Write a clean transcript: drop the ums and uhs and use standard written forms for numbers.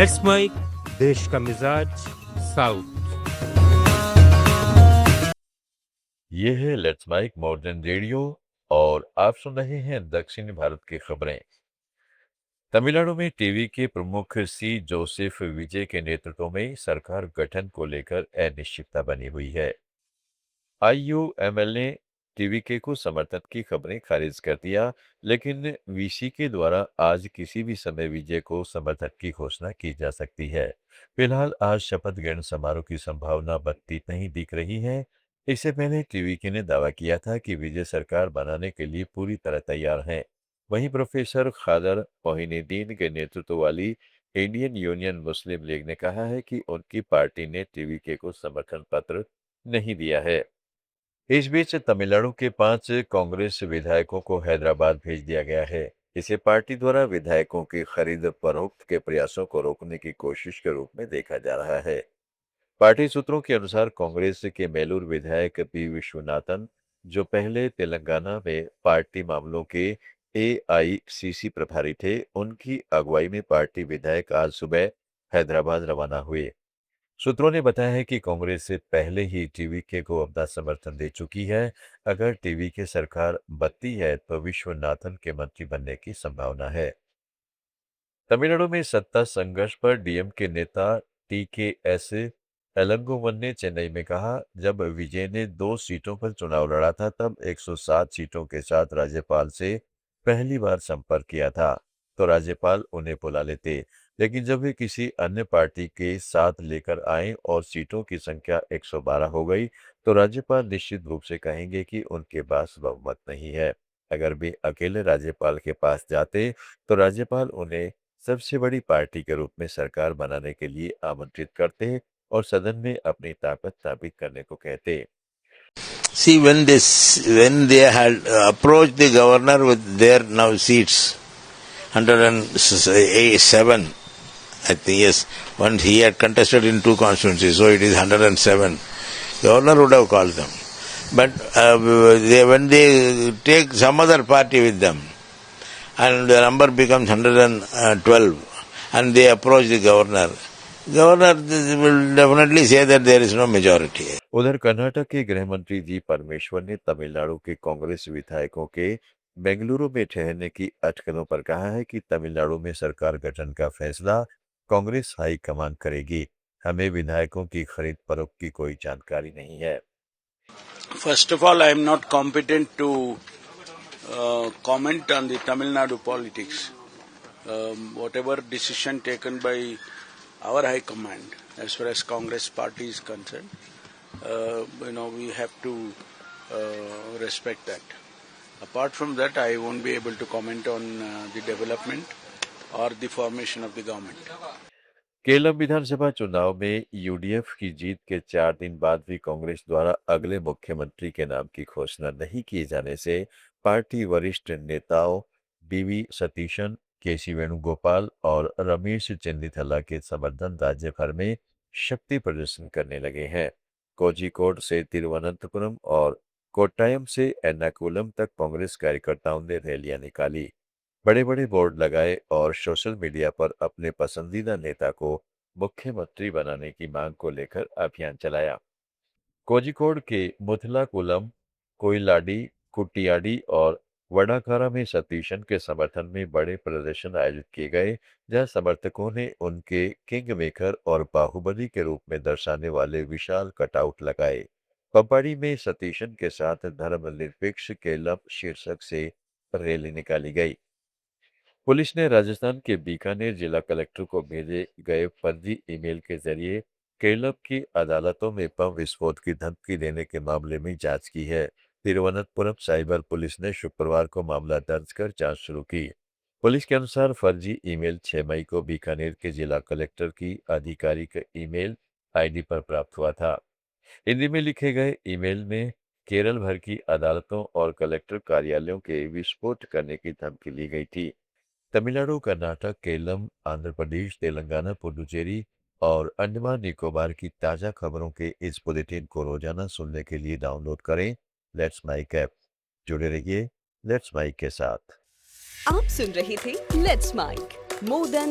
Let's mic देश का मिजाज साउथ। ये है लेट्स माइक मॉडर्न रेडियो और आप सुन रहे हैं दक्षिण भारत की खबरें। तमिलनाडु में टीवी के प्रमुख सी जोसेफ विजय के नेतृत्व में सरकार गठन को लेकर अनिश्चितता बनी हुई है। आईयूएमएल ने टीवीके को समर्थन की खबरें खारिज कर दिया, लेकिन वीसीके द्वारा आज किसी भी समय विजय को समर्थन की घोषणा की जा सकती है। फिलहाल आज शपथ ग्रहण समारोह की संभावना बनती नहीं दिख रही है। इससे पहले टीवीके ने दावा किया था कि विजय सरकार बनाने के लिए पूरी तरह तैयार है। वहीं प्रोफेसर खादर मोहिनुद्दीन के नेतृत्व वाली इंडियन यूनियन मुस्लिम लीग ने कहा है कि उनकी पार्टी ने टीवीके को समर्थन पत्र नहीं दिया है। इस बीच तमिलनाडु के 5 कांग्रेस विधायकों को हैदराबाद भेज दिया गया है। इसे पार्टी द्वारा विधायकों की खरीद फरोख्त के प्रयासों को रोकने की कोशिश के रूप में देखा जा रहा है। पार्टी सूत्रों के अनुसार कांग्रेस के मेलूर विधायक पी विश्वनाथन, जो पहले तेलंगाना में पार्टी मामलों के एआईसीसी प्रभारी थे, उनकी अगुवाई में पार्टी विधायक आज सुबह हैदराबाद रवाना हुए। सूत्रों ने बताया है कि कांग्रेस से पहले ही टीवीके को अपना समर्थन दे चुकी है। अगर टीवीके सरकार बनती है तो विश्वनाथन के मंत्री बनने की संभावना है। तमिलनाडु में सत्ता संघर्ष पर डीएमके नेता टीकेएस एलंगोवन ने चेन्नई में कहा, जब विजय ने 2 सीटों पर चुनाव लड़ा था तब 107 सीटों के साथ राज्यपाल से पहली बार संपर्क किया था तो राज्यपाल उन्हें बुला लेते, लेकिन जब वे किसी अन्य पार्टी के साथ लेकर आए और सीटों की संख्या 112 हो गई तो राज्यपाल निश्चित रूप से कहेंगे कि उनके पास बहुमत नहीं है। अगर वे अकेले राज्यपाल के पास जाते तो राज्यपाल उन्हें सबसे बड़ी पार्टी के रूप में सरकार बनाने के लिए आमंत्रित करते और सदन में अपनी ताकत साबित करने को कहते। See, when they had approached the governor with their now seats, 107, I think, yes, once he had contested in 2 constituencies, so it is 107. Governor would have called them. But when they take some other party with them, and the number becomes 112, and they approach the governor will definitely say that there is no majority. उधर कर्नाटक के गृह मंत्री जी परमेश्वर ने तमिलनाडु के कांग्रेस विधायकों के बेंगलुरु में ठहरने की अटकलों पर कहा है कि तमिलनाडु में सरकार गठन का फैसला कांग्रेस हाईकमान करेगी। हमें विधायकों की खरीद फरोख्त की कोई जानकारी नहीं है। First of all, I am not competent to comment on the Tamil Nadu politics. Whatever decision taken by our High Command, as far as Congress party is concerned, we have to respect that. Apart from that, I won't be able to comment on the development or the formation of the government. Kerala विधानसभा चुनाव में UDF की जीत के 4 दिन बाद भी कांग्रेस द्वारा अगले मुख्यमंत्री के नाम की घोषणा नहीं किए जाने से पार्टी वरिष्ठ नेताओं बीवी सतीशन, केसी वेणुगोपाल और रमेश चेन्निथला के समर्थन राज्य भर में शक्ति प्रदर्शन करने लगे हैं। कोझिकोड से तिरुवनंतपुरम और कोट्टायम से एर्नाकुलम तक कांग्रेस कार्यकर्ताओं ने रैलियां निकाली, बड़े बड़े बोर्ड लगाए और सोशल मीडिया पर अपने पसंदीदा नेता को मुख्यमंत्री बनाने की मांग को लेकर अभियान चलाया। कोझिकोड के मुथलाकुलम, कोयलाडी, कुट्टियाडी और वडाकारा में सतीशन के समर्थन में बड़े प्रदर्शन आयोजित किए गए, जहां समर्थकों ने उनके किंग मेकर और बाहुबली के रूप में दर्शाने वाले विशाल कटआउट लगाए। पपाड़ी में सतीशन के साथ धर्मनिरपेक्ष केरलम शीर्षक से रैली निकाली गई। पुलिस ने राजस्थान के बीकानेर जिला कलेक्टर को भेजे गए फर्जी ईमेल के जरिए केरल की अदालतों में बम विस्फोट की धमकी देने के मामले में जांच की है। तिरुवनंतपुरम साइबर पुलिस ने शुक्रवार को मामला दर्ज कर जांच शुरू की। पुलिस के अनुसार फर्जी ईमेल 6 मई को बीकानेर के जिला कलेक्टर की आधिकारिक ईमेल आईडी पर प्राप्त हुआ था। हिंदी में लिखे गए ईमेल में केरल भर की अदालतों और कलेक्टर कार्यालयों के विस्फोट करने की धमकी ली गई थी। तमिलनाडु, कर्नाटक, केरलम, आंध्र प्रदेश, तेलंगाना, पुडुचेरी और अंडमान निकोबार की ताज़ा खबरों के इस बुलेटिन को रोजाना सुनने के लिए डाउनलोड करें लेट्स माइक ऐप। जुड़े रहिए लेट्स माइक के साथ। आप सुन रहे थे लेट्स माइक मोर देन